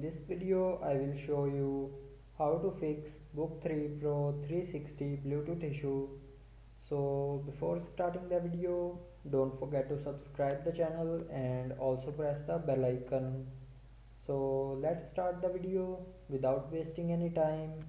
this video I will show you how to fix Book 3 Pro 360 Bluetooth issue. So before starting the video, don't forget to subscribe the channel and also press the bell icon. So let's start the video without wasting any time.